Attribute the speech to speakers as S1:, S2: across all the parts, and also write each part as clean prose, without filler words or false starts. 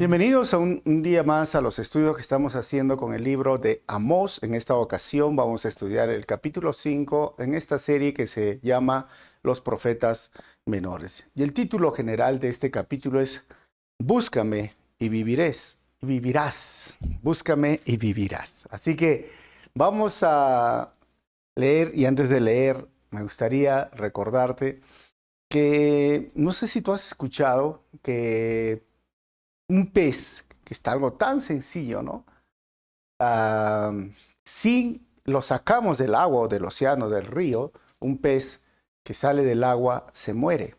S1: Bienvenidos a un día más a los estudios que estamos haciendo con el libro de Amós. En esta ocasión vamos a estudiar el capítulo 5 en esta serie que se llama Los Profetas Menores. Y el título general de este capítulo es Búscame y vivirás. Búscame y vivirás. Así que vamos a leer, y antes de leer me gustaría recordarte que no sé si tú has escuchado que un pez, que está algo tan sencillo, ¿no? Ah, si lo sacamos del agua o del océano, del río, un pez que sale del agua se muere.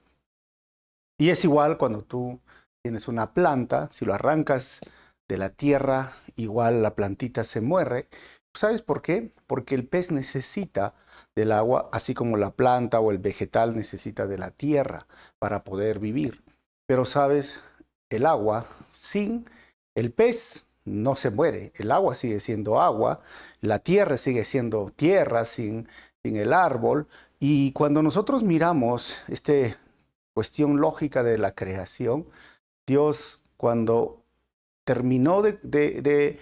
S1: Y es igual cuando tú tienes una planta, si lo arrancas de la tierra, igual la plantita se muere. ¿Sabes por qué? Porque el pez necesita del agua, así como la planta o el vegetal necesita de la tierra para poder vivir. Pero, ¿sabes? El agua sin el pez no se muere. El agua sigue siendo agua, la tierra sigue siendo tierra sin el árbol. Y cuando nosotros miramos esta cuestión lógica de la creación, Dios cuando terminó de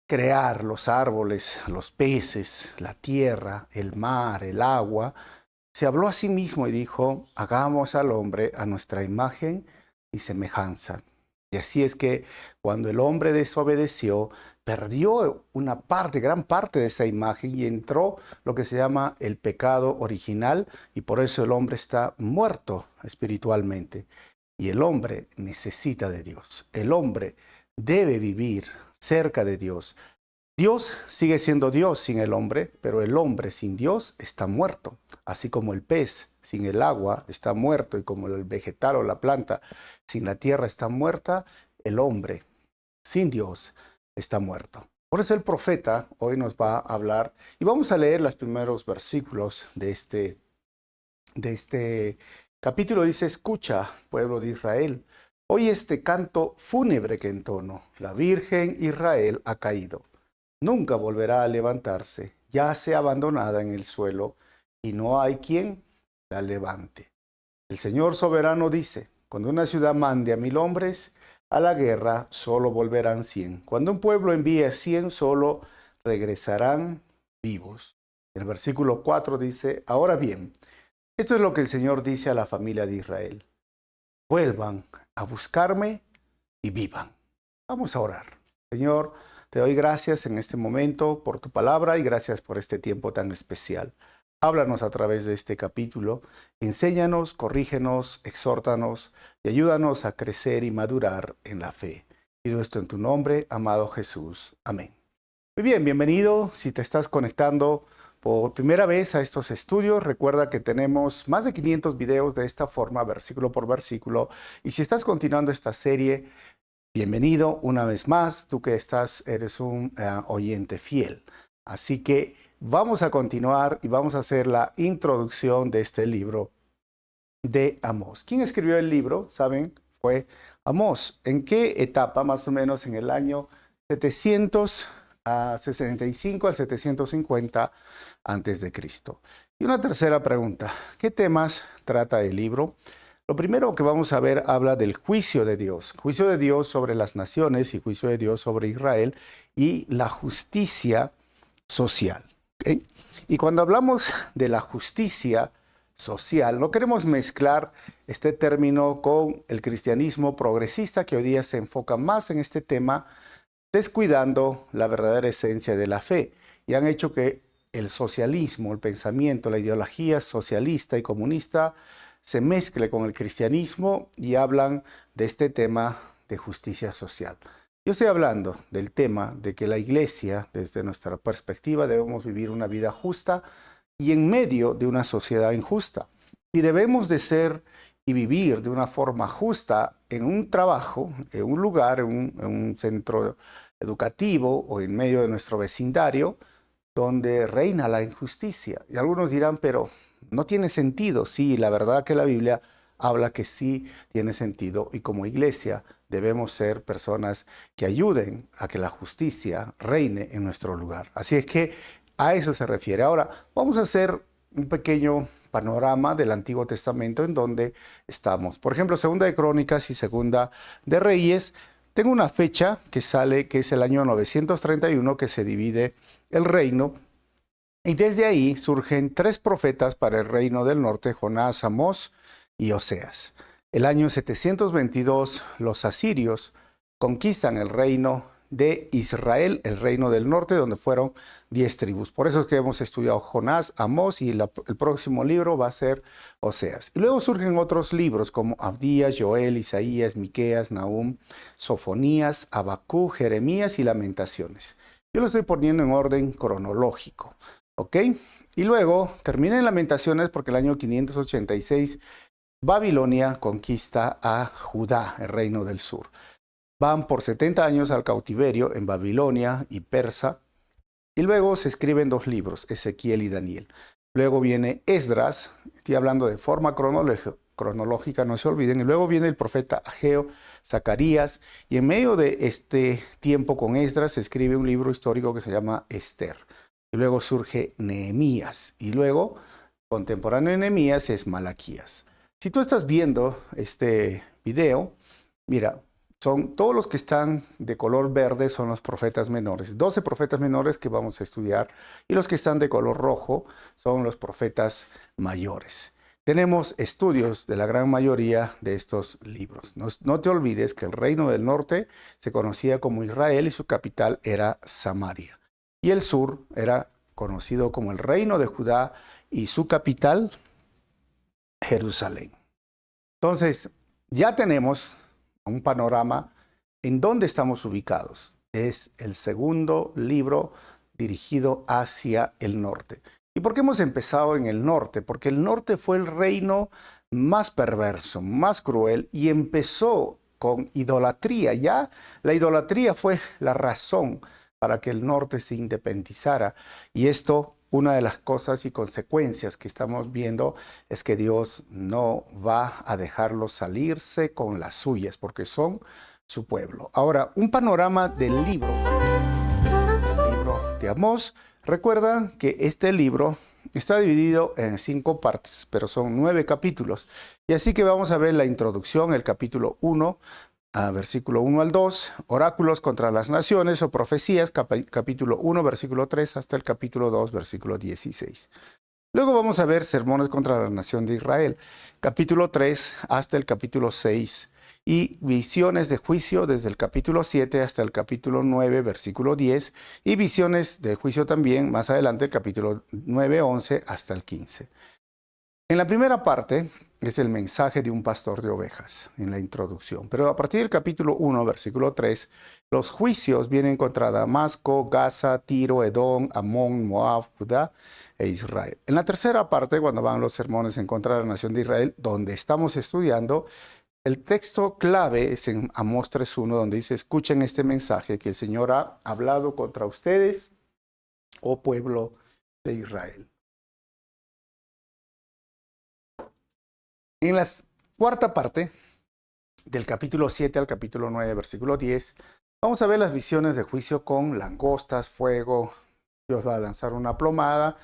S1: crear los árboles, los peces, la tierra, el mar, el agua, se habló a sí mismo y dijo, hagamos al hombre a nuestra imagen y semejanza. Y así es que cuando el hombre desobedeció, perdió una parte, gran parte de esa imagen y entró lo que se llama el pecado original y por eso el hombre está muerto espiritualmente. Y el hombre necesita de Dios. El hombre debe vivir cerca de Dios. Dios sigue siendo Dios sin el hombre, pero el hombre sin Dios está muerto. Así como el pez sin el agua está muerto y como el vegetal o la planta sin la tierra está muerta, el hombre sin Dios está muerto. Por eso el profeta hoy nos va a hablar y vamos a leer los primeros versículos de este capítulo. Dice, escucha, pueblo de Israel, oye este canto fúnebre que entono. La Virgen Israel ha caído. Nunca volverá a levantarse, yace abandonada en el suelo, y no hay quien la levante. El Señor soberano dice, cuando una ciudad mande a 1000 hombres a la guerra, solo volverán 100. Cuando un pueblo envíe a 100, solo regresarán vivos. El versículo 4 dice, ahora bien, esto es lo que el Señor dice a la familia de Israel. Vuelvan a buscarme y vivan. Vamos a orar. Señor, te doy gracias en este momento por tu palabra y gracias por este tiempo tan especial. Háblanos a través de este capítulo, enséñanos, corrígenos, exhórtanos y ayúdanos a crecer y madurar en la fe. Pido esto en tu nombre, amado Jesús. Amén. Muy bien, bienvenido. Si te estás conectando por primera vez a estos estudios, recuerda que tenemos más de 500 videos de esta forma, versículo por versículo. Y si estás continuando esta serie, bienvenido una vez más, tú que eres un oyente fiel. Así que vamos a continuar y vamos a hacer la introducción de este libro de Amós. ¿Quién escribió el libro? ¿Saben? Fue Amós. ¿En qué etapa? Más o menos en el año 765 al 750 antes de Cristo. Y una tercera pregunta, ¿qué temas trata el libro? Lo primero que vamos a ver habla del juicio de Dios sobre las naciones y juicio de Dios sobre Israel y la justicia social. ¿Okay? Y cuando hablamos de la justicia social, no queremos mezclar este término con el cristianismo progresista que hoy día se enfoca más en este tema, descuidando la verdadera esencia de la fe y han hecho que el socialismo, el pensamiento, la ideología socialista y comunista se mezcle con el cristianismo y hablan de este tema de justicia social. Yo estoy hablando del tema de que la iglesia, desde nuestra perspectiva, debemos vivir una vida justa y en medio de una sociedad injusta. Y debemos de ser y vivir de una forma justa en un trabajo, en un lugar, en un centro educativo o en medio de nuestro vecindario, donde reina la injusticia. Y algunos dirán, pero no tiene sentido. Sí, la verdad que la Biblia habla que sí tiene sentido y como iglesia debemos ser personas que ayuden a que la justicia reine en nuestro lugar. Así es que a eso se refiere. Ahora, vamos a hacer un pequeño panorama del Antiguo Testamento en donde estamos. Por ejemplo, Segunda de Crónicas y Segunda de Reyes tengo una fecha que sale, que es el año 931, que se divide el reino. Y desde ahí surgen 3 profetas para el reino del norte: Jonás, Amós y Oseas. El año 722, los asirios conquistan el reino de Israel, el reino del norte, donde fueron 10 tribus. Por eso es que hemos estudiado Jonás, Amós, y el próximo libro va a ser Oseas. Y luego surgen otros libros como Abdías, Joel, Isaías, Miqueas, Nahum, Sofonías, Habacuc, Jeremías y Lamentaciones. Yo lo estoy poniendo en orden cronológico, ¿ok? Y luego termina en Lamentaciones porque el año 586 Babilonia conquista a Judá, el reino del sur. Van por 70 años al cautiverio en Babilonia y Persa, y luego se escriben 2 libros, Ezequiel y Daniel. Luego viene Esdras, estoy hablando de forma cronológica, no se olviden, y luego viene el profeta Ageo, Zacarías, y en medio de este tiempo con Esdras se escribe un libro histórico que se llama Esther. Y luego surge Nehemías, y luego, contemporáneo de Nehemías, es Malaquías. Si tú estás viendo este video, mira, son todos los que están de color verde son los profetas menores, 12 profetas menores que vamos a estudiar, y los que están de color rojo son los profetas mayores. Tenemos estudios de la gran mayoría de estos libros. No te olvides que el reino del norte se conocía como Israel y su capital era Samaria. Y el sur era conocido como el reino de Judá y su capital, Jerusalén. Entonces, ya tenemos un panorama en dónde estamos ubicados. Es el segundo libro dirigido hacia el norte. ¿Y por qué hemos empezado en el norte? Porque el norte fue el reino más perverso, más cruel, y empezó con idolatría. Ya la idolatría fue la razón para que el norte se independizara. Y esto, una de las cosas y consecuencias que estamos viendo es que Dios no va a dejarlos salirse con las suyas, porque son su pueblo. Ahora, un panorama del libro de Amós. Recuerda que este libro está dividido en 5 partes, pero son 9 capítulos. Y así que vamos a ver la introducción, el capítulo 1, versículo 1 al 2, oráculos contra las naciones o profecías, capítulo 1, versículo 3, hasta el capítulo 2, versículo 16. Luego vamos a ver sermones contra la nación de Israel, capítulo 3 hasta el capítulo 6, y visiones de juicio desde el capítulo 7 hasta el capítulo 9, versículo 10, y visiones de juicio también más adelante, el capítulo 9, 11 hasta el 15. En la primera parte es el mensaje de un pastor de ovejas, en la introducción. Pero a partir del capítulo 1, versículo 3, los juicios vienen contra Damasco, Gaza, Tiro, Edom, Amón, Moab, Judá e Israel. En la tercera parte, cuando van los sermones en contra de la nación de Israel, donde estamos estudiando, el texto clave es en Amós 3:1, donde dice: escuchen este mensaje que el Señor ha hablado contra ustedes, oh pueblo de Israel. En la cuarta parte, del capítulo 7 al capítulo 9, versículo 10, vamos a ver las visiones de juicio con langostas, fuego. Dios va a lanzar una plomada,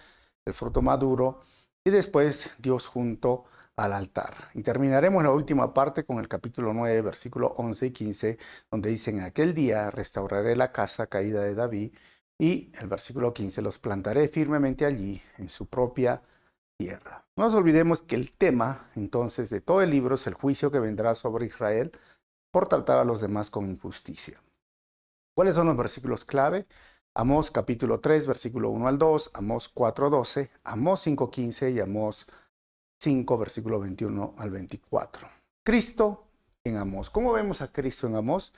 S1: el fruto maduro, y después Dios junto al altar. Y terminaremos la última parte con el capítulo 9, versículo 11 y 15, donde dicen: aquel día restauraré la casa caída de David, y el versículo 15, los plantaré firmemente allí, en su propia tierra. No nos olvidemos que el tema, entonces, de todo el libro es el juicio que vendrá sobre Israel por tratar a los demás con injusticia. ¿Cuáles son los versículos clave? Amós capítulo 3, versículo 1 al 2, Amós 4, 12, Amós 5, 15 y Amós 5, versículo 21 al 24. Cristo en Amós. ¿Cómo vemos a Cristo en Amós?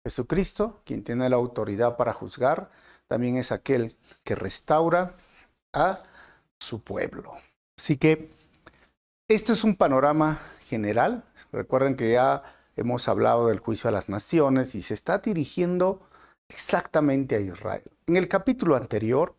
S1: Jesucristo, quien tiene la autoridad para juzgar, también es aquel que restaura a su pueblo. Así que este es un panorama general. Recuerden que ya hemos hablado del juicio a las naciones y se está dirigiendo exactamente a Israel. En el capítulo anterior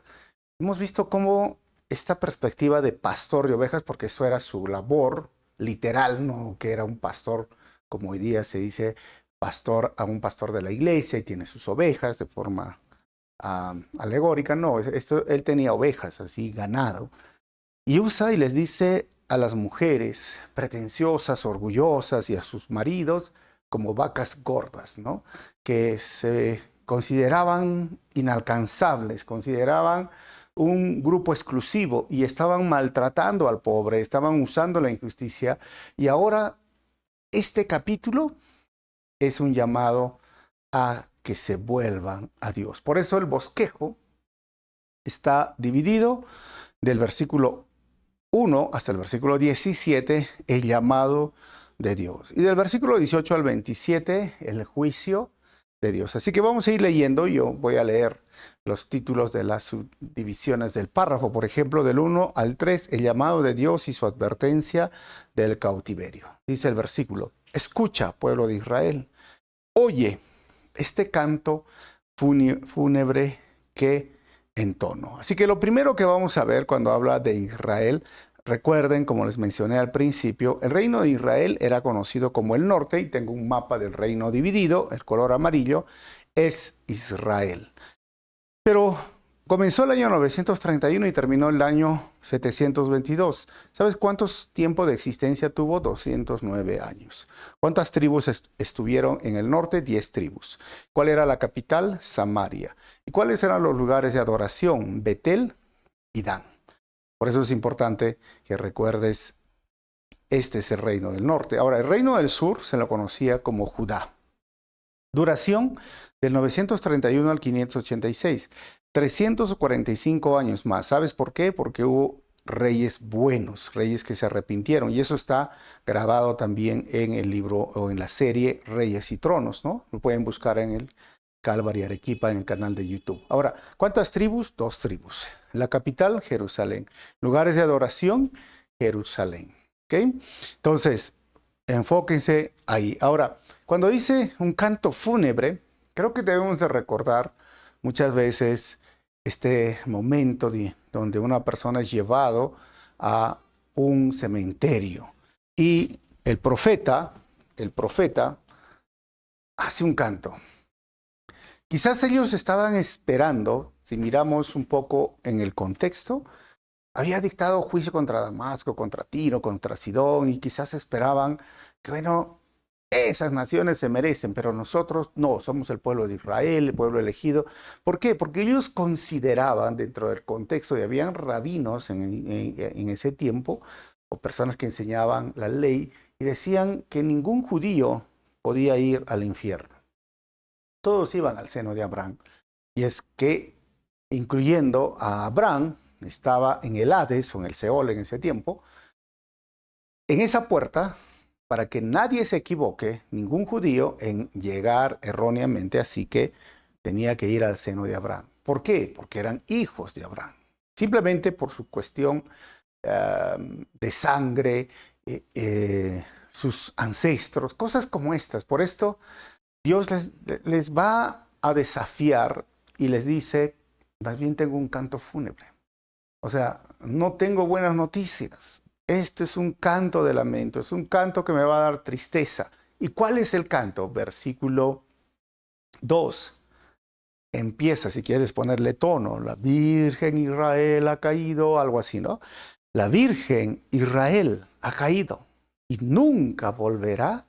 S1: hemos visto cómo esta perspectiva de pastor de ovejas, porque eso era su labor literal, no que era un pastor, como hoy día se dice, pastor a un pastor de la iglesia y tiene sus ovejas de forma alegórica. No, él tenía ovejas, así, ganado. Y usa y les dice a las mujeres pretenciosas, orgullosas, y a sus maridos: como vacas gordas, ¿no? Que se consideraban inalcanzables, consideraban un grupo exclusivo y estaban maltratando al pobre, estaban usando la injusticia. Y ahora este capítulo es un llamado a que se vuelvan a Dios. Por eso el bosquejo está dividido del versículo 1 hasta el versículo 17, el llamado de Dios. Y del versículo 18 al 27, el juicio de Dios. Así que vamos a ir leyendo. Yo voy a leer los títulos de las subdivisiones del párrafo. Por ejemplo, del 1 al 3, el llamado de Dios y su advertencia del cautiverio. Dice el versículo: escucha, pueblo de Israel, oye este canto fúnebre que entono. Así que lo primero que vamos a ver cuando habla de Israel, recuerden, como les mencioné al principio, el reino de Israel era conocido como el norte, y tengo un mapa del reino dividido, el color amarillo es Israel. Pero comenzó el año 931 y terminó el año 722. ¿Sabes cuántos tiempo de existencia tuvo? 209 años. ¿Cuántas tribus estuvieron en el norte? 10 tribus. ¿Cuál era la capital? Samaria. ¿Y cuáles eran los lugares de adoración? Betel y Dan. Por eso es importante que recuerdes, este es el reino del norte. Ahora, el reino del sur se lo conocía como Judá. Duración del 931 al 586. 345 años más. ¿Sabes por qué? Porque hubo reyes buenos, reyes que se arrepintieron. Y eso está grabado también en el libro o en la serie Reyes y Tronos, ¿no? Lo pueden buscar en el Calvary Arequipa, en el canal de YouTube. Ahora, ¿cuántas tribus? 2 tribus. La capital, Jerusalén. Lugares de adoración, Jerusalén. ¿Ok? Entonces, enfóquense ahí. Ahora, cuando dice un canto fúnebre, creo que debemos de recordar muchas veces este momento donde una persona es llevado a un cementerio y el profeta hace un canto. Quizás ellos estaban esperando, si miramos un poco en el contexto, había dictado juicio contra Damasco, contra Tiro, contra Sidón, y quizás esperaban que, bueno, esas naciones se merecen, pero nosotros no, somos el pueblo de Israel, el pueblo elegido. ¿Por qué? Porque ellos consideraban, dentro del contexto, y habían rabinos en ese tiempo, o personas que enseñaban la ley, y decían que ningún judío podía ir al infierno. Todos iban al seno de Abraham. Y es que, incluyendo a Abraham, estaba en el Hades o en el Seol en ese tiempo, en esa puerta, para que nadie se equivoque, ningún judío, en llegar erróneamente, así que tenía que ir al seno de Abraham. ¿Por qué? Porque eran hijos de Abraham. Simplemente por su cuestión de sangre, sus ancestros, cosas como estas. Por esto, Dios les va a desafiar y les dice: más bien tengo un canto fúnebre. O sea, no tengo buenas noticias. Este es un canto de lamento, es un canto que me va a dar tristeza. ¿Y cuál es el canto? Versículo 2. Empieza, si quieres ponerle tono, la Virgen Israel ha caído, algo así, ¿no? La Virgen Israel ha caído y nunca volverá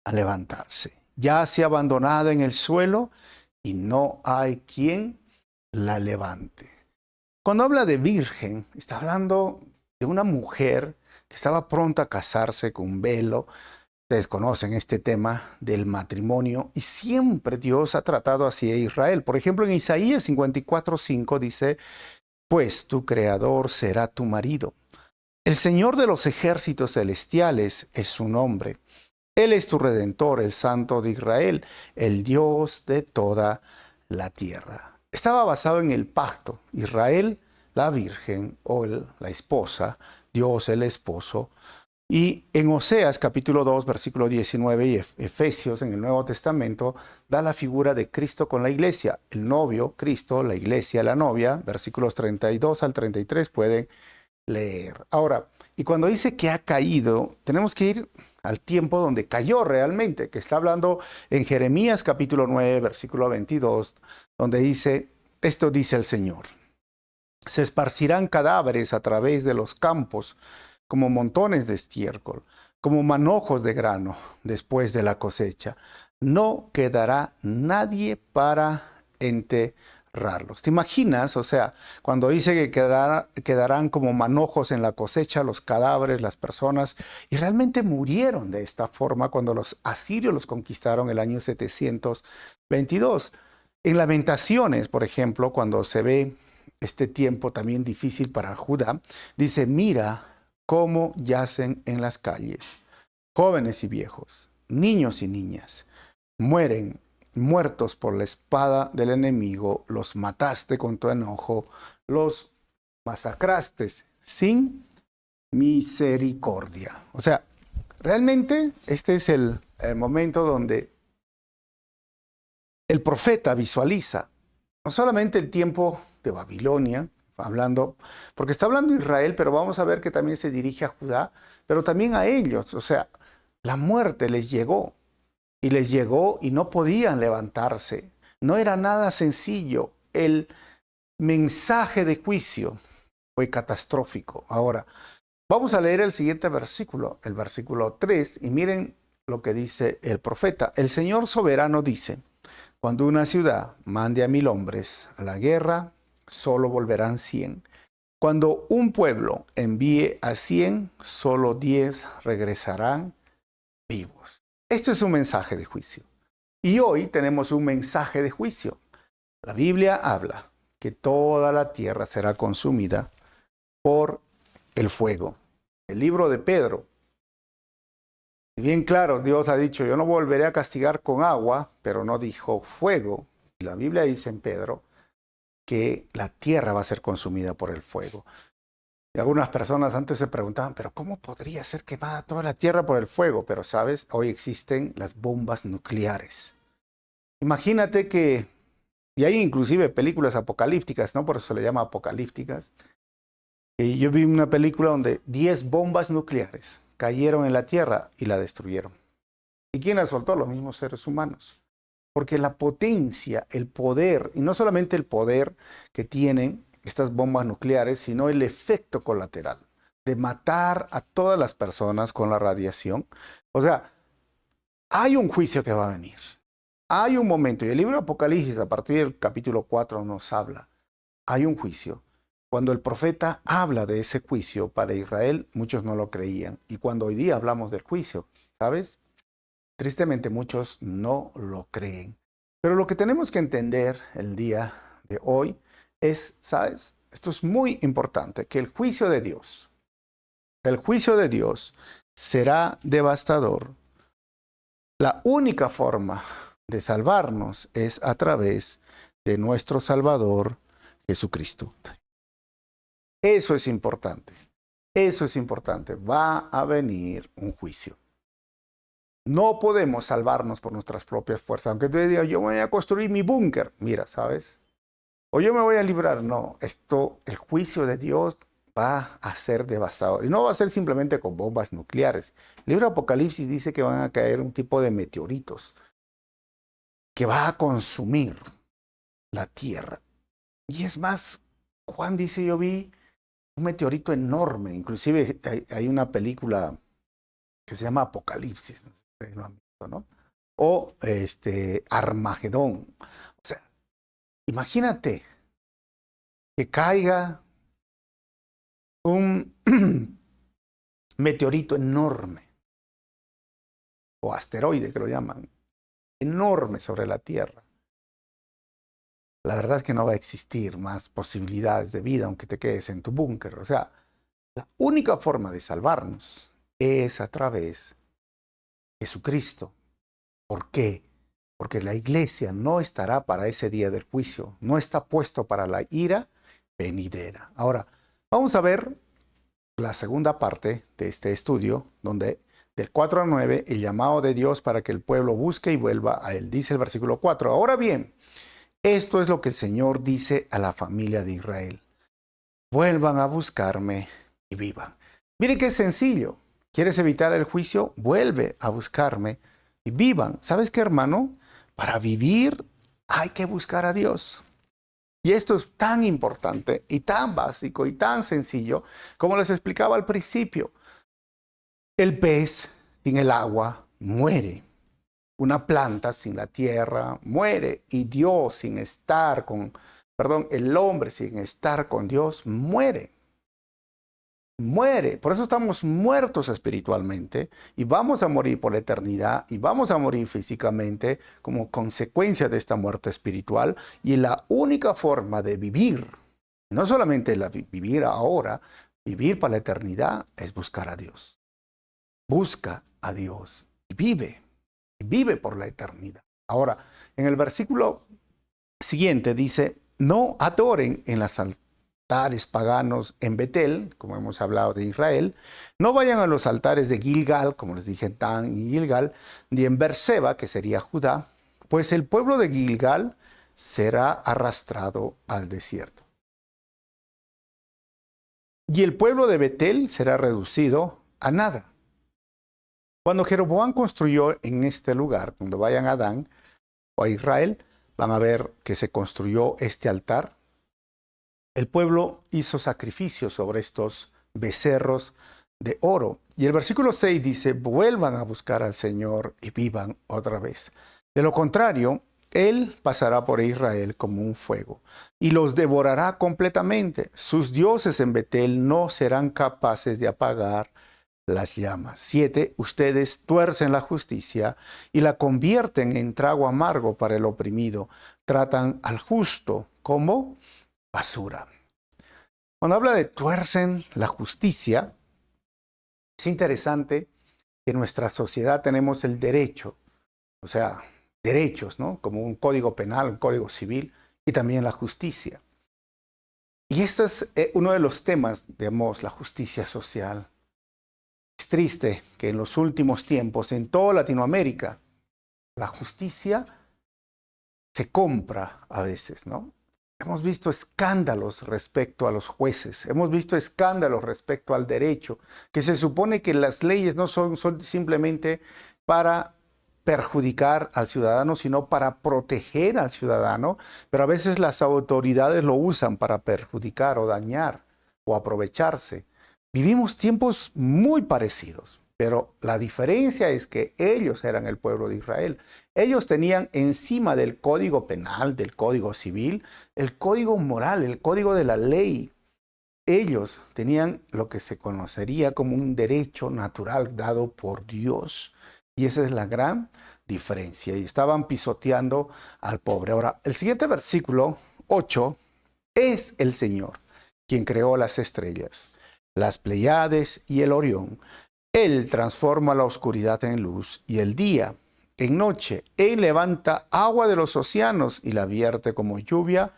S1: a levantarse. Yace abandonada en el suelo y no hay quien la levante. Cuando habla de virgen, está hablando de una mujer que estaba pronta a casarse con un velo. Ustedes conocen este tema del matrimonio y siempre Dios ha tratado así a Israel. Por ejemplo, en Isaías 54:5 dice: pues tu creador será tu marido. El Señor de los ejércitos celestiales es su nombre. Él es tu redentor, el Santo de Israel, el Dios de toda la tierra. Estaba basado en el pacto. Israel, la virgen o la esposa, Dios el esposo. Y en Oseas capítulo 2, versículo 19 y Efesios en el Nuevo Testamento da la figura de Cristo con la iglesia. El novio, Cristo, la iglesia, la novia, versículos 32 al 33 pueden leer. Ahora, y cuando dice que ha caído, tenemos que ir al tiempo donde cayó realmente, que está hablando en Jeremías capítulo 9, versículo 22, donde dice: esto dice el Señor: se esparcirán cadáveres a través de los campos como montones de estiércol. como manojos de grano después de la cosecha. No quedará nadie para enterrarlos. ¿Te imaginas? O sea, cuando dice que quedarán como manojos en la cosecha los cadáveres, las personas, y realmente murieron de esta forma cuando los asirios los conquistaron el año 722. En Lamentaciones, por ejemplo, cuando se ve este tiempo también difícil para Judá, dice, mira cómo yacen en las calles, jóvenes y viejos, niños y niñas, mueren muertos por la espada del enemigo, los mataste con tu enojo, los masacraste sin misericordia. O sea, realmente este es el momento donde el profeta visualiza no solamente el tiempo de Babilonia, porque está hablando de Israel, pero vamos a ver que también se dirige a Judá, pero también a ellos. O sea, la muerte les llegó y no podían levantarse. No era nada sencillo. El mensaje de juicio fue catastrófico. Ahora, vamos a leer el siguiente versículo, el versículo 3, y miren lo que dice el profeta. El Señor soberano dice, cuando una ciudad mande a 1000 hombres a la guerra, solo volverán 100. Cuando un pueblo envíe a 100, solo 10 regresarán vivos. Esto es un mensaje de juicio. Y hoy tenemos un mensaje de juicio. La Biblia habla que toda la tierra será consumida por el fuego. El libro de Pedro, bien claro, Dios ha dicho, yo no volveré a castigar con agua, pero no dijo fuego. Y la Biblia dice en Pedro que la tierra va a ser consumida por el fuego. Y algunas personas antes se preguntaban, pero ¿cómo podría ser quemada toda la tierra por el fuego? Pero sabes, hoy existen las bombas nucleares. Imagínate que, y hay inclusive películas apocalípticas, ¿no? Por eso se le llama apocalípticas. Y yo vi una película donde 10 bombas nucleares cayeron en la tierra y la destruyeron. ¿Y quién las soltó? Los mismos seres humanos. Porque la potencia, el poder, y no solamente el poder que tienen estas bombas nucleares, sino el efecto colateral de matar a todas las personas con la radiación. O sea, hay un juicio que va a venir. Hay un momento, y el libro de Apocalipsis, a partir del capítulo 4, nos habla. Hay un juicio. Cuando el profeta habla de ese juicio para Israel, muchos no lo creían. Y cuando hoy día hablamos del juicio, ¿sabes? Tristemente muchos no lo creen. Pero lo que tenemos que entender el día de hoy es, ¿sabes? Esto es muy importante, que el juicio de Dios será devastador. La única forma de salvarnos es a través de nuestro Salvador Jesucristo. Eso es importante. Eso es importante. Va a venir un juicio. No podemos salvarnos por nuestras propias fuerzas. Aunque tú digas, yo voy a construir mi búnker. Mira, ¿sabes? O yo me voy a librar. No, el juicio de Dios va a ser devastador. Y no va a ser simplemente con bombas nucleares. El libro de Apocalipsis dice que van a caer un tipo de meteoritos que va a consumir la tierra. Y es más, Juan dice, yo vi un meteorito enorme. Inclusive hay una película que se llama Apocalipsis, no sé si lo han visto, ¿no? O Armagedón. O sea, imagínate que caiga un meteorito enorme, o asteroide que lo llaman, enorme sobre la Tierra. La verdad es que no va a existir más posibilidades de vida aunque te quedes en tu búnker. O sea, la única forma de salvarnos es a través de Jesucristo. ¿Por qué? Porque la iglesia no estará para ese día del juicio, no está puesto para la ira venidera. Ahora, vamos a ver la segunda parte de este estudio, donde del 4 al 9, el llamado de Dios para que el pueblo busque y vuelva a él. Dice el versículo 4. Ahora bien, esto es lo que el Señor dice a la familia de Israel. Vuelvan a buscarme y vivan. Miren qué sencillo. ¿Quieres evitar el juicio? Vuelve a buscarme y vivan. ¿Sabes qué, hermano? Para vivir hay que buscar a Dios. Y esto es tan importante y tan básico y tan sencillo como les explicaba al principio. El pez sin el agua muere. Una planta sin la tierra muere. Y Dios sin estar con, perdón, el hombre sin estar con Dios muere. Muere. Por eso estamos muertos espiritualmente y vamos a morir por la eternidad y vamos a morir físicamente como consecuencia de esta muerte espiritual. Y la única forma de vivir, no solamente vivir ahora, vivir para la eternidad, es buscar a Dios. Busca a Dios y vive por la eternidad. Ahora, en el versículo siguiente dice, no adoren en las altares paganos en Betel, como hemos hablado de Israel, no vayan a los altares de Gilgal, como les dije, Dan y Gilgal, ni en Beerseba, que sería Judá, pues el pueblo de Gilgal será arrastrado al desierto. Y el pueblo de Betel será reducido a nada. Cuando Jeroboam construyó en este lugar, cuando vayan a Dan o a Israel, van a ver que se construyó este altar. El pueblo hizo sacrificios sobre estos becerros de oro. Y el versículo 6 dice, vuelvan a buscar al Señor y vivan otra vez. De lo contrario, Él pasará por Israel como un fuego y los devorará completamente. Sus dioses en Betel no serán capaces de apagar las llamas. 7. Ustedes tuercen la justicia y la convierten en trago amargo para el oprimido. Tratan al justo como basura. Cuando habla de tuercen la justicia, es interesante que en nuestra sociedad tenemos el derecho, o sea, derechos, ¿no? Como un código penal, un código civil y también la justicia. Y esto es uno de los temas de Amós, la justicia social. Es triste que en los últimos tiempos, en toda Latinoamérica, la justicia se compra a veces, ¿no? Hemos visto escándalos respecto a los jueces, hemos visto escándalos respecto al derecho, que se supone que las leyes no son simplemente para perjudicar al ciudadano, sino para proteger al ciudadano, pero a veces las autoridades lo usan para perjudicar o dañar o aprovecharse. Vivimos tiempos muy parecidos, pero la diferencia es que ellos eran el pueblo de Israel. Ellos tenían encima del código penal, del código civil, el código moral, el código de la ley. Ellos tenían lo que se conocería como un derecho natural dado por Dios. Y esa es la gran diferencia. Y estaban pisoteando al pobre. Ahora, el siguiente versículo, 8, es el Señor quien creó las estrellas, las Pleiades y el Orión. Él transforma la oscuridad en luz y el día en noche. Él levanta agua de los océanos y la vierte como lluvia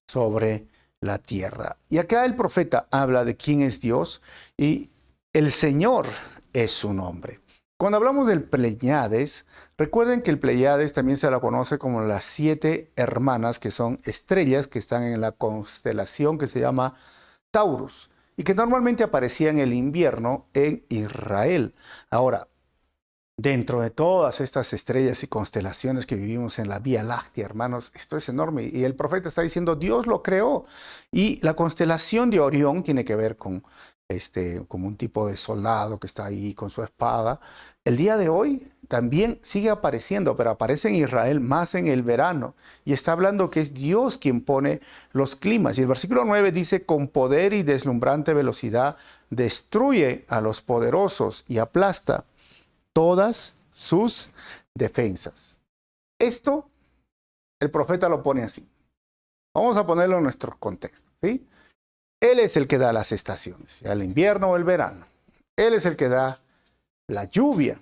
S1: sobre la tierra. Y acá el profeta habla de quién es Dios y el Señor es su nombre. Cuando hablamos del Pleiades, recuerden que el Pleiades también se la conoce como las 7 hermanas, que son estrellas que están en la constelación que se llama Taurus y que normalmente aparecía en el invierno en Israel. Ahora, dentro de todas estas estrellas y constelaciones que vivimos en la Vía Láctea, hermanos, esto es enorme. Y el profeta está diciendo, Dios lo creó. Y la constelación de Orión tiene que ver con como un tipo de soldado que está ahí con su espada. El día de hoy también sigue apareciendo, pero aparece en Israel más en el verano. Y está hablando que es Dios quien pone los climas. Y el versículo 9 dice, con poder y deslumbrante velocidad, destruye a los poderosos y aplasta todas sus defensas. Esto, el profeta lo pone así. Vamos a ponerlo en nuestro contexto, ¿sí? Él es el que da las estaciones, ya el invierno o el verano. Él es el que da la lluvia.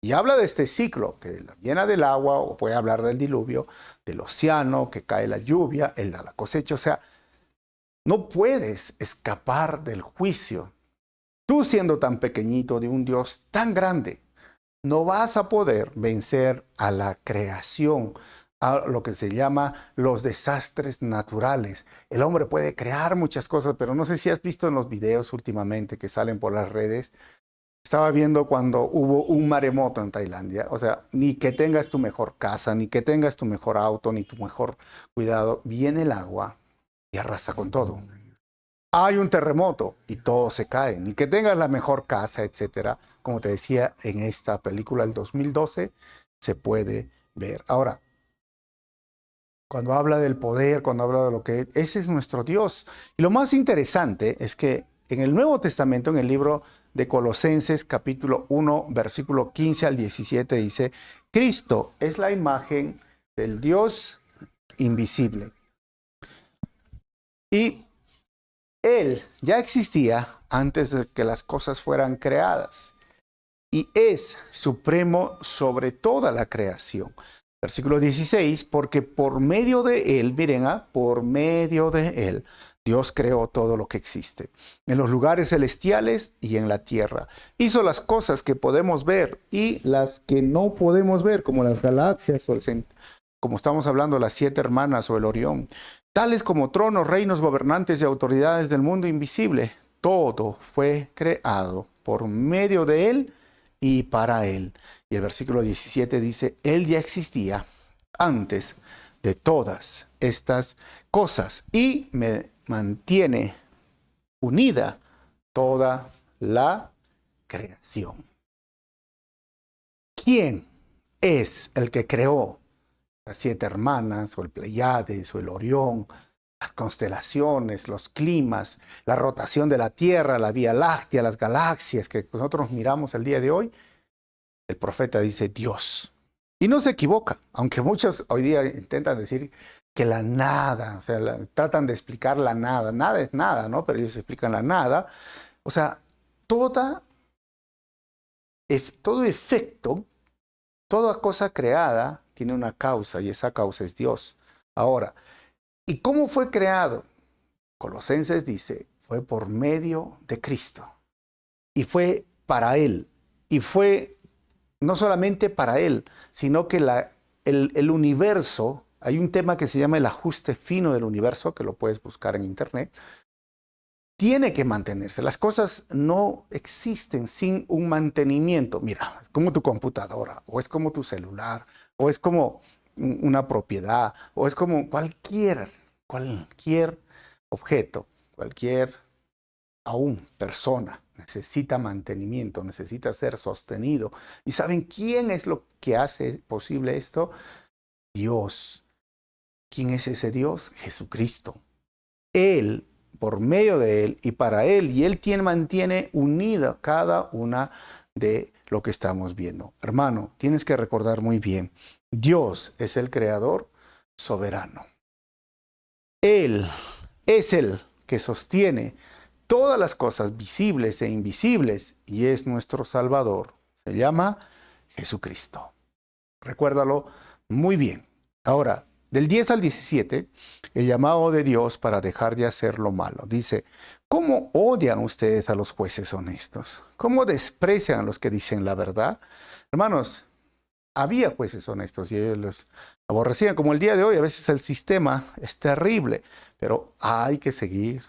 S1: Y habla de este ciclo que llena del agua, o puede hablar del diluvio, del océano, que cae la lluvia, Él da la cosecha. O sea, no puedes escapar del juicio. Tú siendo tan pequeñito de un Dios tan grande, no vas a poder vencer a la creación, a lo que se llama los desastres naturales. El hombre puede crear muchas cosas, pero no sé si has visto en los videos últimamente que salen por las redes. Estaba viendo cuando hubo un maremoto en Tailandia. O sea, ni que tengas tu mejor casa, ni que tengas tu mejor auto, ni tu mejor cuidado, viene el agua y arrasa con todo. hay un terremoto y todos se caen. Ni que tengas la mejor casa, etcétera. Como te decía, en esta película del 2012 se puede ver. Ahora, cuando habla del poder, cuando habla de lo que es, ese es nuestro Dios. Y lo más interesante es que en el Nuevo Testamento, en el libro de Colosenses, capítulo 1, versículo 15 al 17, dice, Cristo es la imagen del Dios invisible. Y Él ya existía antes de que las cosas fueran creadas. Y es supremo sobre toda la creación. Versículo 16, porque por medio de Él, miren, por medio de Él, Dios creó todo lo que existe, en los lugares celestiales y en la tierra. Hizo las cosas que podemos ver y las que no podemos ver, como las galaxias, como estamos hablando, las 7 hermanas o el Orión, tales como tronos, reinos, gobernantes y autoridades del mundo invisible. Todo fue creado por medio de Él y para Él. Y el versículo 17 dice, Él ya existía antes de todas estas cosas y me mantiene unida toda la creación. ¿Quién es el que creó las 7 hermanas, o el Pleiades, o el Orión, las constelaciones, los climas, la rotación de la Tierra, la Vía Láctea, las galaxias que nosotros miramos el día de hoy? El profeta dice Dios. Y no se equivoca, aunque muchos hoy día intentan decir que la nada, o sea, tratan de explicar la nada. Nada es nada, ¿no? Pero ellos explican la nada. O sea, todo efecto, toda cosa creada tiene una causa y esa causa es Dios. Ahora, ¿y cómo fue creado? Colosenses dice, fue por medio de Cristo. Y fue para Él. Y fue no solamente para Él, sino que el universo, hay un tema que se llama el ajuste fino del universo, que lo puedes buscar en internet, tiene que mantenerse. Las cosas no existen sin un mantenimiento. Mira, es como tu computadora, o es como tu celular, o es como una propiedad, o es como cualquier objeto, cualquier aún persona. Necesita mantenimiento, necesita ser sostenido. ¿Y saben quién es lo que hace posible esto? Dios. ¿Quién es ese Dios? Jesucristo. Él, por medio de Él y para Él, y Él mantiene unida cada una de lo que estamos viendo. Hermano, tienes que recordar muy bien, Dios es el creador soberano. Él es el que sostiene todas las cosas visibles e invisibles y es nuestro Salvador. Se llama Jesucristo. Recuérdalo muy bien. Ahora, del 10 al 17, el llamado de Dios para dejar de hacer lo malo. Dice, ¿cómo odian ustedes a los jueces honestos? ¿Cómo desprecian a los que dicen la verdad? Hermanos, había jueces honestos y ellos los aborrecían. Como el día de hoy, a veces el sistema es terrible, pero hay que seguir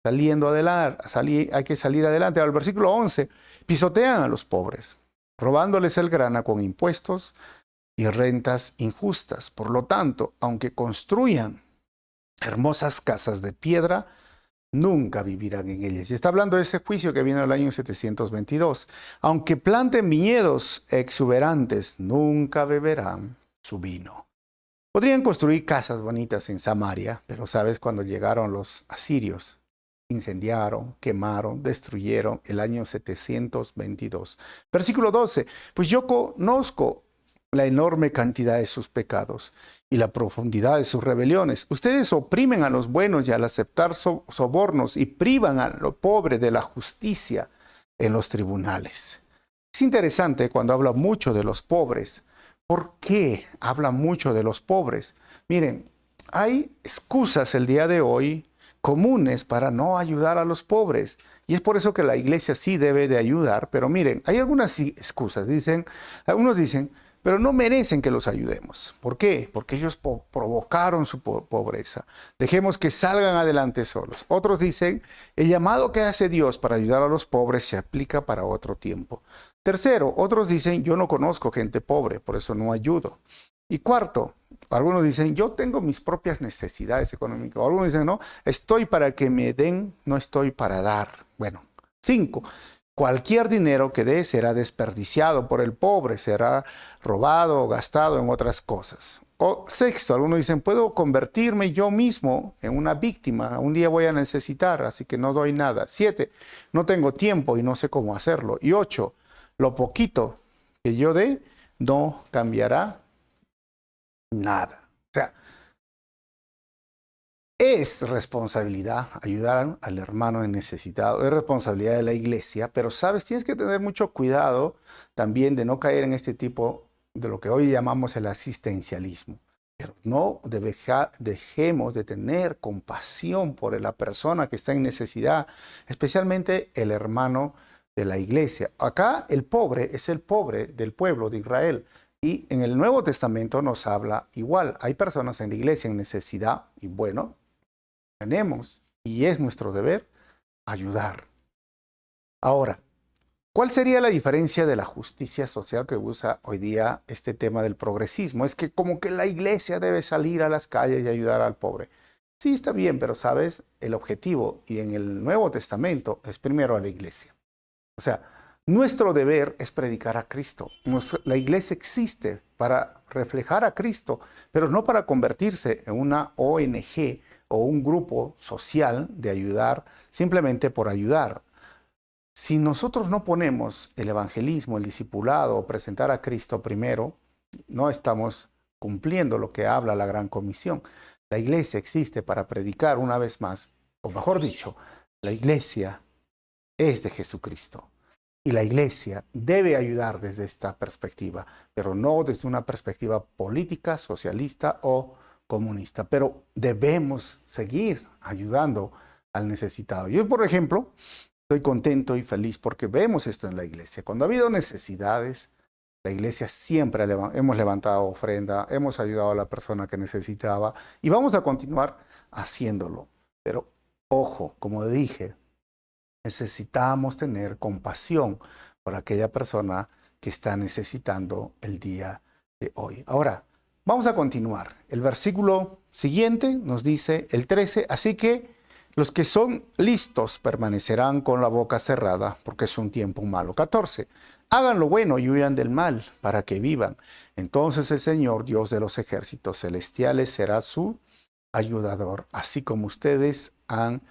S1: saliendo adelante, hay que salir adelante. Al versículo 11, pisotean a los pobres, robándoles el grano con impuestos y rentas injustas. Por lo tanto, aunque construyan hermosas casas de piedra, nunca vivirán en ellas. Y está hablando de ese juicio que vino en el año 722. Aunque planten viñedos exuberantes, nunca beberán su vino. Podrían construir casas bonitas en Samaria, pero ¿sabes? Cuando llegaron los asirios, incendiaron, quemaron, destruyeron el año 722. Versículo 12. Pues yo conozco la enorme cantidad de sus pecados y la profundidad de sus rebeliones. Ustedes oprimen a los buenos y al aceptar sobornos y privan a lo pobre de la justicia en los tribunales. Es interesante cuando habla mucho de los pobres. ¿Por qué habla mucho de los pobres? Miren, hay excusas el día de hoy comunes para no ayudar a los pobres. Y es por eso que la iglesia sí debe de ayudar. Pero miren, hay algunas excusas. Algunos dicen, pero no merecen que los ayudemos. ¿Por qué? Porque ellos provocaron su pobreza. Dejemos que salgan adelante solos. Otros dicen, el llamado que hace Dios para ayudar a los pobres se aplica para otro tiempo. Tercero, otros dicen, yo no conozco gente pobre, por eso no ayudo. Y cuarto, algunos dicen, yo tengo mis propias necesidades económicas. O algunos dicen, no, estoy para que me den, no estoy para dar. Bueno, 5. Cualquier dinero que dé será desperdiciado por el pobre, será robado o gastado en otras cosas. O 6, algunos dicen, puedo convertirme yo mismo en una víctima, un día voy a necesitar, así que no doy nada. 7, no tengo tiempo y no sé cómo hacerlo. Y 8, lo poquito que yo dé no cambiará nada. O sea, es responsabilidad ayudar al hermano necesitado, es responsabilidad de la iglesia, pero sabes, tienes que tener mucho cuidado también de no caer en este tipo de lo que hoy llamamos el asistencialismo. Pero no dejemos de tener compasión por la persona que está en necesidad, especialmente el hermano de la iglesia. Acá el pobre es el pobre del pueblo de Israel. Y en el Nuevo Testamento nos habla igual. Hay personas en la iglesia en necesidad y bueno, tenemos y es nuestro deber ayudar. Ahora, ¿cuál sería la diferencia de la justicia social que usa hoy día este tema del progresismo? Es que como que la iglesia debe salir a las calles y ayudar al pobre. Sí, está bien, pero sabes, el objetivo y en el Nuevo Testamento es primero a la iglesia. O sea, nuestro deber es predicar a Cristo. La iglesia existe para reflejar a Cristo, pero no para convertirse en una ONG o un grupo social de ayudar simplemente por ayudar. Si nosotros no ponemos el evangelismo, el discipulado o presentar a Cristo primero, no estamos cumpliendo lo que habla la Gran Comisión. La iglesia existe para predicar una vez más, o mejor dicho, la iglesia es de Jesucristo. Y la iglesia debe ayudar desde esta perspectiva, pero no desde una perspectiva política, socialista o comunista. Pero debemos seguir ayudando al necesitado. Yo, por ejemplo, estoy contento y feliz porque vemos esto en la iglesia. Cuando ha habido necesidades, la iglesia siempre hemos levantado ofrenda, hemos ayudado a la persona que necesitaba y vamos a continuar haciéndolo. Pero ojo, como dije, necesitamos tener compasión por aquella persona que está necesitando el día de hoy. Ahora, vamos a continuar. El versículo siguiente nos dice, el 13, así que los que son listos permanecerán con la boca cerrada, porque es un tiempo malo. 14, hagan lo bueno y huyan del mal, para que vivan. Entonces el Señor, Dios de los ejércitos celestiales, será su ayudador, así como ustedes han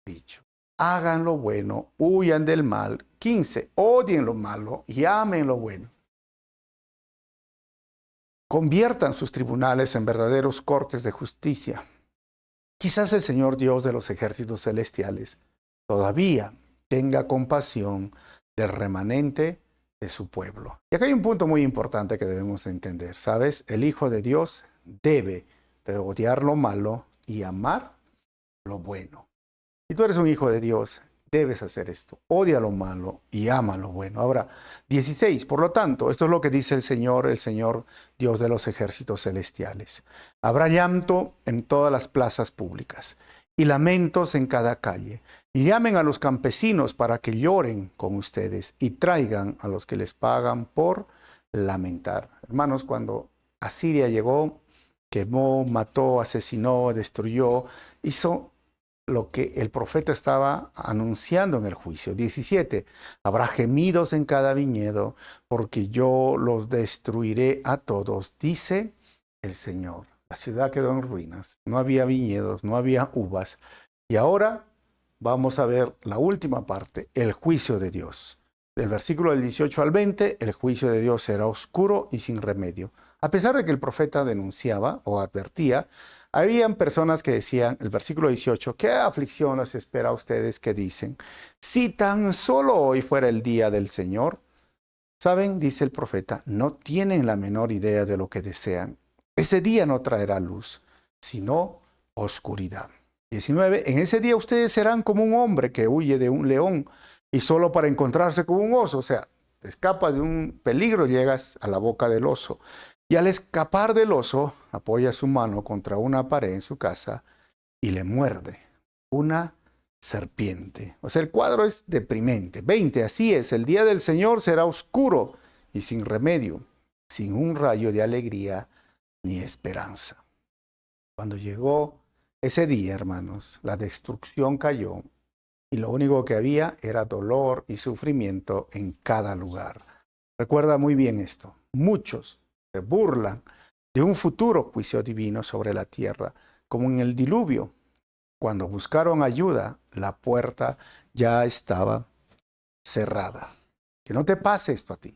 S1: dicho. Hagan lo bueno, huyan del mal. 15, odien lo malo y amen lo bueno. Conviertan sus tribunales en verdaderos cortes de justicia. Quizás el Señor Dios de los ejércitos celestiales todavía tenga compasión del remanente de su pueblo. Y acá hay un punto muy importante que debemos entender, ¿sabes? El Hijo de Dios debe odiar lo malo y amar lo bueno. Si tú eres un hijo de Dios, debes hacer esto. Odia lo malo y ama lo bueno. Ahora, 16. Por lo tanto, esto es lo que dice el Señor Dios de los ejércitos celestiales. Habrá llanto en todas las plazas públicas y lamentos en cada calle. Y llamen a los campesinos para que lloren con ustedes y traigan a los que les pagan por lamentar. Hermanos, cuando Asiria llegó, quemó, mató, asesinó, destruyó, hizo lo que el profeta estaba anunciando en el juicio. 17. Habrá gemidos en cada viñedo, porque yo los destruiré a todos, dice el Señor. La ciudad quedó en ruinas, no había viñedos, no había uvas. Y ahora vamos a ver la última parte, el juicio de Dios. Del versículo del 18 al 20, el juicio de Dios será oscuro y sin remedio. A pesar de que el profeta denunciaba o advertía, habían personas que decían, el versículo 18, ¿qué aflicción les espera a ustedes que dicen? Si tan solo hoy fuera el día del Señor. ¿Saben? Dice el profeta, no tienen la menor idea de lo que desean. Ese día no traerá luz, sino oscuridad. 19, en ese día ustedes serán como un hombre que huye de un león y solo para encontrarse con un oso. O sea, te escapas de un peligro, llegas a la boca del oso. Y al escapar del oso, apoya su mano contra una pared en su casa y le muerde una serpiente. O sea, el cuadro es deprimente. 20, así es, el día del Señor será oscuro y sin remedio, sin un rayo de alegría ni esperanza. Cuando llegó ese día, hermanos, la destrucción cayó y lo único que había era dolor y sufrimiento en cada lugar. Recuerda muy bien esto. Muchos se burlan de un futuro juicio divino sobre la tierra, como en el diluvio. Cuando buscaron ayuda, la puerta ya estaba cerrada. Que no te pase esto a ti.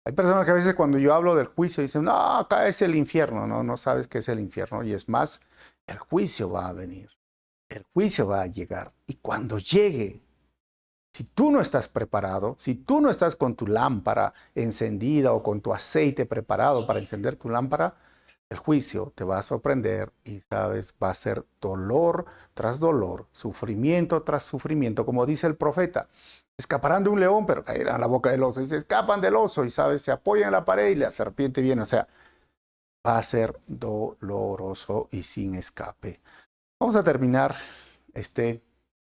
S1: Hay personas que a veces cuando yo hablo del juicio dicen, no, acá es el infierno. No, no sabes qué es el infierno. Y es más, el juicio va a venir. El juicio va a llegar. Y cuando llegue, si tú no estás preparado, si tú no estás con tu lámpara encendida o con tu aceite preparado para encender tu lámpara, el juicio te va a sorprender y, sabes, va a ser dolor tras dolor, sufrimiento tras sufrimiento, como dice el profeta. Escaparán de un león, pero caerán a la boca del oso. Y se escapan del oso y, sabes, se apoyan en la pared y la serpiente viene. O sea, va a ser doloroso y sin escape. Vamos a terminar este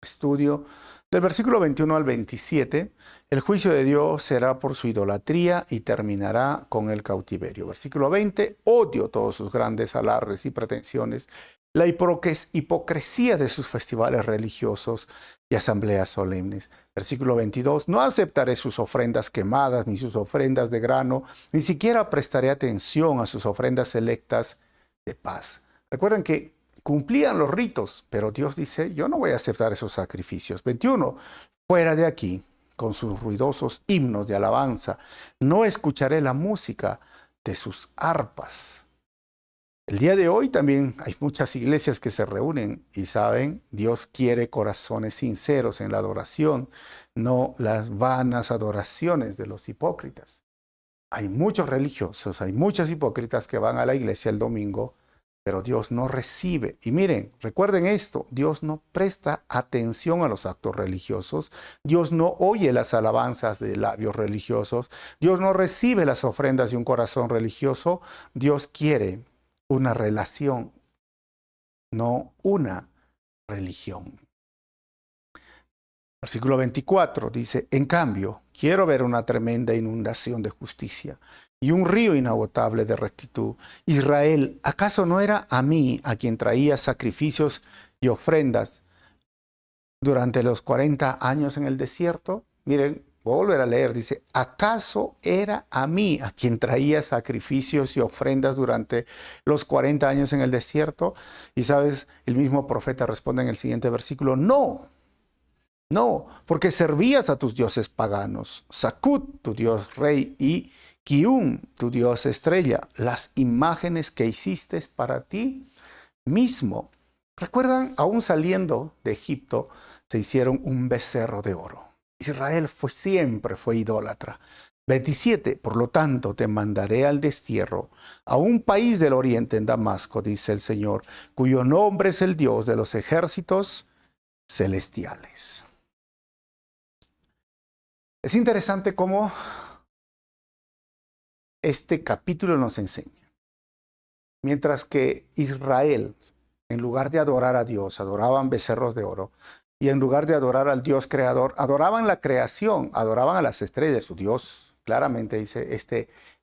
S1: estudio del versículo 21 al 27. El juicio de Dios será por su idolatría y terminará con el cautiverio. Versículo 20. Odio todos sus grandes alardes y pretensiones, la hipocresía de sus festivales religiosos y asambleas solemnes. Versículo 22. No aceptaré sus ofrendas quemadas, ni sus ofrendas de grano, ni siquiera prestaré atención a sus ofrendas selectas de paz. Recuerden que cumplían los ritos, pero Dios dice, yo no voy a aceptar esos sacrificios. 21. Fuera de aquí, con sus ruidosos himnos de alabanza, no escucharé la música de sus arpas. El día de hoy también hay muchas iglesias que se reúnen y saben, Dios quiere corazones sinceros en la adoración, no las vanas adoraciones de los hipócritas. Hay muchos religiosos, hay muchos hipócritas que van a la iglesia el domingo, pero Dios no recibe. Y miren, recuerden esto, Dios no presta atención a los actos religiosos, Dios no oye las alabanzas de labios religiosos, Dios no recibe las ofrendas de un corazón religioso. Dios quiere una relación, no una religión. Versículo 24 dice, en cambio, quiero ver una tremenda inundación de justicia y un río inagotable de rectitud. Israel, ¿acaso no era a mí a quien traía sacrificios y ofrendas durante los 40 años en el desierto? Miren, voy a volver a leer, dice, ¿acaso era a mí a quien traía sacrificios y ofrendas durante los 40 años en el desierto? Y sabes, el mismo profeta responde en el siguiente versículo, no. No, porque servías a tus dioses paganos, Sakut, tu dios rey, y Kium, tu dios estrella, las imágenes que hiciste para ti mismo. ¿Recuerdan? Aún saliendo de Egipto, se hicieron un becerro de oro. Israel siempre fue idólatra. 27. Por lo tanto, te mandaré al destierro, a un país del oriente en Damasco, dice el Señor, cuyo nombre es el Dios de los ejércitos celestiales. Es interesante cómo este capítulo nos enseña. Mientras que Israel, en lugar de adorar a Dios, adoraban becerros de oro, y en lugar de adorar al Dios creador, adoraban la creación, adoraban a las estrellas. Su Dios claramente dice,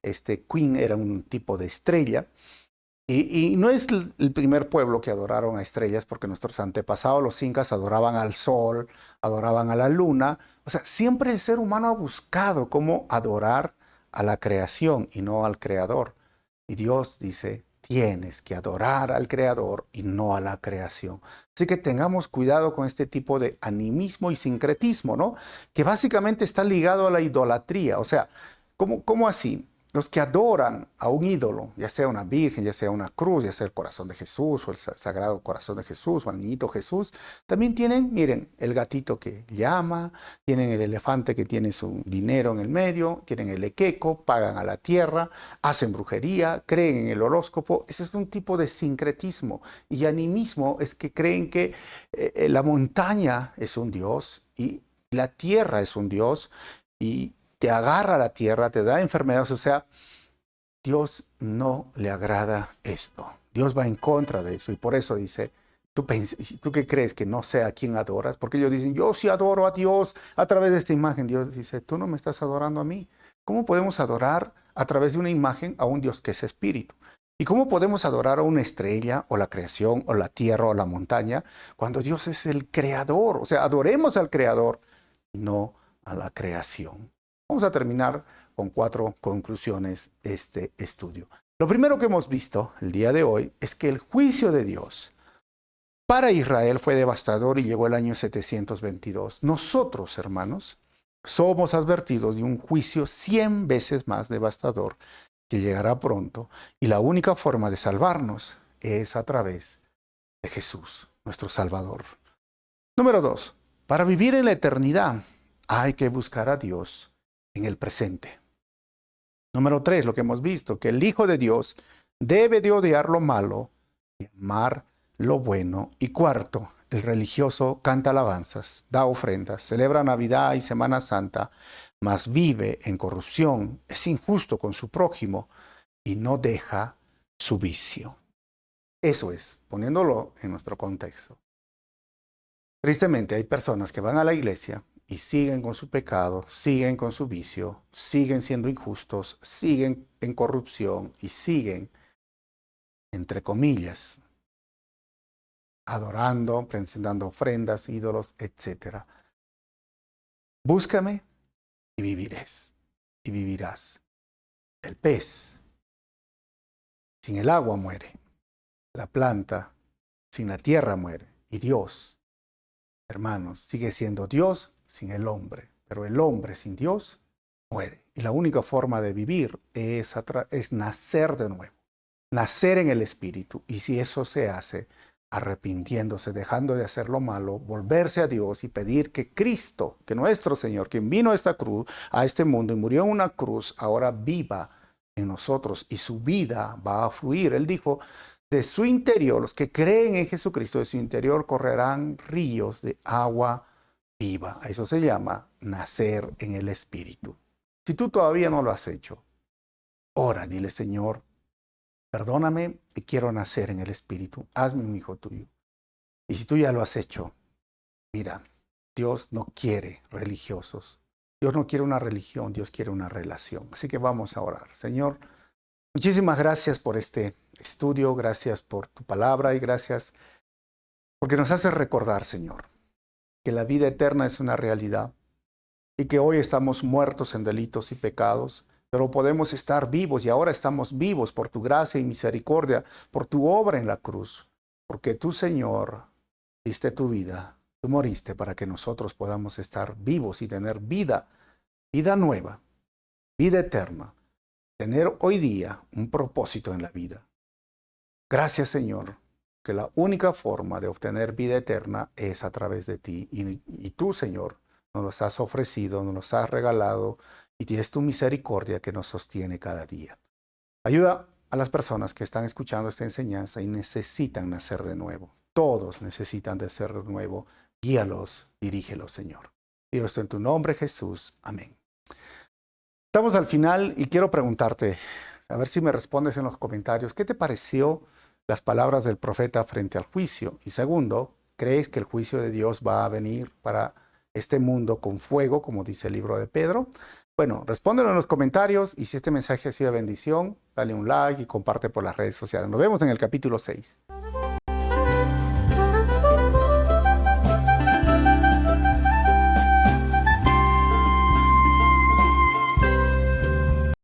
S1: este Queen era un tipo de estrella. Y no es el primer pueblo que adoraron a estrellas, porque nuestros antepasados, los incas, adoraban al sol, adoraban a la luna. O sea, siempre el ser humano ha buscado cómo adorar a la creación y no al creador. Y Dios dice, tienes que adorar al creador y no a la creación. Así que tengamos cuidado con este tipo de animismo y sincretismo, ¿no? Que básicamente está ligado a la idolatría. O sea, ¿cómo así? Los que adoran a un ídolo, ya sea una virgen, ya sea una cruz, ya sea el corazón de Jesús o el sagrado corazón de Jesús o el niñito Jesús, también tienen, miren, el gatito que llama, tienen el elefante que tiene su dinero en el medio, tienen el equeco, pagan a la tierra, hacen brujería, creen en el horóscopo. Ese es un tipo de sincretismo. Y animismo es que creen que la montaña es un dios y la tierra es un dios y te agarra la tierra, te da enfermedades. O sea, Dios no le agrada esto. Dios va en contra de eso. Y por eso dice, ¿tú qué crees? ¿Que no sé a quién adoras? Porque ellos dicen, yo sí adoro a Dios a través de esta imagen. Dios dice, tú no me estás adorando a mí. ¿Cómo podemos adorar a través de una imagen a un Dios que es espíritu? ¿Y cómo podemos adorar a una estrella o la creación o la tierra o la montaña cuando Dios es el creador? O sea, adoremos al creador, no a la creación. Vamos a terminar con 4 conclusiones este estudio. Lo primero que hemos visto el día de hoy es que el juicio de Dios para Israel fue devastador y llegó el año 722. Nosotros, hermanos, somos advertidos de un juicio 100 veces más devastador que llegará pronto, y la única forma de salvarnos es a través de Jesús, nuestro Salvador. Número 2. Para vivir en la eternidad hay que buscar a Dios en el presente. Número 3, lo que hemos visto, que el Hijo de Dios debe de odiar lo malo y amar lo bueno. Y cuarto, el religioso canta alabanzas, da ofrendas, celebra Navidad y Semana Santa, mas vive en corrupción, es injusto con su prójimo y no deja su vicio. Eso es, poniéndolo en nuestro contexto. Tristemente hay personas que van a la iglesia y siguen con su pecado, siguen con su vicio, siguen siendo injustos, siguen en corrupción y siguen, entre comillas, adorando, presentando ofrendas, ídolos, etc. Búscame y vivirás. El pez sin el agua muere, la planta sin la tierra muere, y Dios, hermanos, sigue siendo Dios sin el hombre, pero el hombre sin Dios muere. Y la única forma de vivir es nacer de nuevo, nacer en el Espíritu, y si eso se hace arrepintiéndose, dejando de hacer lo malo, volverse a Dios y pedir que Cristo, que nuestro Señor, quien vino a esta cruz, a este mundo y murió en una cruz, ahora viva en nosotros y su vida va a fluir. Él dijo, de su interior, los que creen en Jesucristo, de su interior correrán ríos de agua viva. A eso se llama nacer en el Espíritu. Si tú todavía no lo has hecho, ora, dile, Señor, perdóname y quiero nacer en el Espíritu. Hazme un hijo tuyo. Y si tú ya lo has hecho, mira, Dios no quiere religiosos. Dios no quiere una religión, Dios quiere una relación. Así que vamos a orar. Señor, muchísimas gracias por este estudio, gracias por tu palabra y gracias porque nos haces recordar, Señor, que la vida eterna es una realidad y que hoy estamos muertos en delitos y pecados, pero podemos estar vivos y ahora estamos vivos por tu gracia y misericordia, por tu obra en la cruz, porque tú, Señor, diste tu vida, tú moriste para que nosotros podamos estar vivos y tener vida nueva, vida eterna, tener hoy día un propósito en la vida. Gracias, Señor, que la única forma de obtener vida eterna es a través de ti y tú, Señor, nos los has ofrecido, nos los has regalado, y es tu misericordia que nos sostiene cada día. Ayuda a las personas que están escuchando esta enseñanza y necesitan nacer de nuevo. Todos necesitan de ser de nuevo. Guíalos, dirígelos, Señor. Digo esto en tu nombre, Jesús. Amén. Estamos al final y quiero preguntarte, a ver si me respondes en los comentarios, ¿qué te pareció las palabras del profeta frente al juicio? Y segundo, ¿crees que el juicio de Dios va a venir para este mundo con fuego, como dice el libro de Pedro? Bueno, respóndelo en los comentarios y si este mensaje ha sido de bendición, dale un like y comparte por las redes sociales. Nos vemos en el capítulo 6.